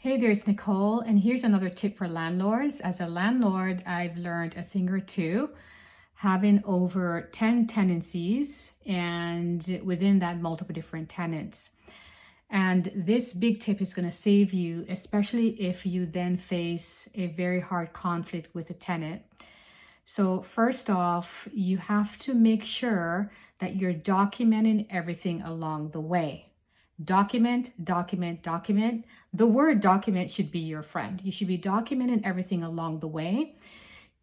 Hey, there's Nicole, and here's another tip for landlords. As a landlord, I've learned a thing or two, having over 10 tenancies and within that, multiple different tenants. And this big tip is going to save you, especially if you then face a very hard conflict with a tenant. So first off, you have to make sure that you're documenting everything along the way. Document, document, document. The word document should be your friend. You should be documenting everything along the way.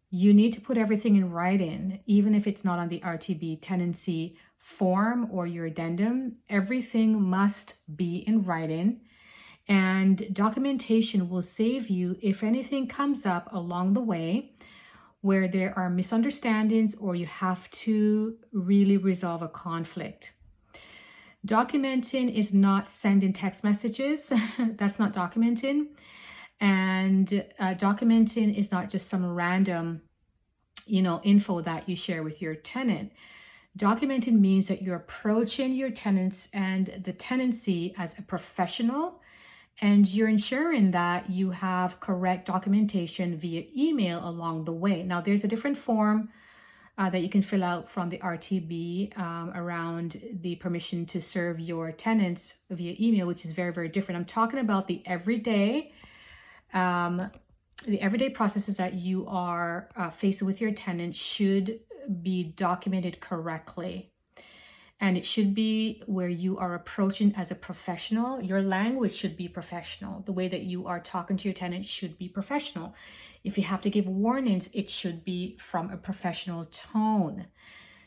You need to put everything in writing, even if it's not on the RTB tenancy form or your addendum. Everything must be in writing, and documentation will save you if anything comes up along the way where there are misunderstandings or you have to really resolve a conflict. Documenting is not sending text messages. That's not documenting. And documenting is not just some random, info that you share with your tenant. Documenting means that you're approaching your tenants and the tenancy as a professional, and you're ensuring that you have correct documentation via email along the way. Now, there's a different form that you can fill out from the RTB around the permission to serve your tenants via email, which is very, very different. I'm talking about the everyday processes that you are facing with your tenants should be documented correctly. And it should be where you are approaching as a professional. Your language should be professional. The way that you are talking to your tenant should be professional. If you have to give warnings, it should be from a professional tone.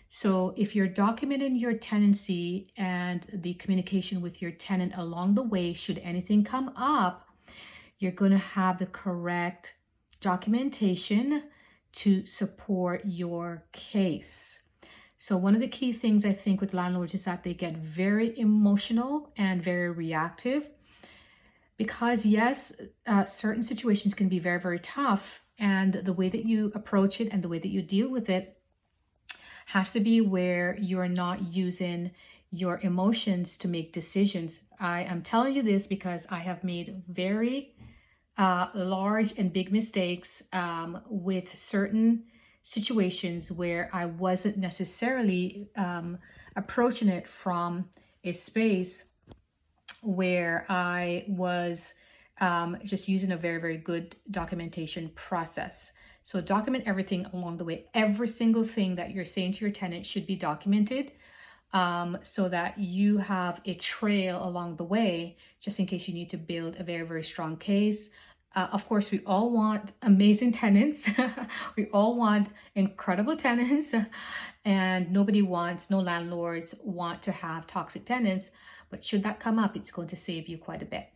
So if you're documenting your tenancy and the communication with your tenant along the way, should anything come up, you're going to have the correct documentation to support your case. So one of the key things I think with landlords is that they get very emotional and very reactive because yes, certain situations can be very, very tough, and the way that you approach it and the way that you deal with it has to be where you're not using your emotions to make decisions. I am telling you this because I have made very large and big mistakes with certain situations where I wasn't necessarily approaching it from a space where I was just using a very, very good documentation process. So document everything along the way. Every single thing that you're saying to your tenant should be documented so that you have a trail along the way, just in case you need to build a very, very strong case. Of course, we all want amazing tenants. We all want incredible tenants, and no landlords want to have toxic tenants. But should that come up, it's going to save you quite a bit.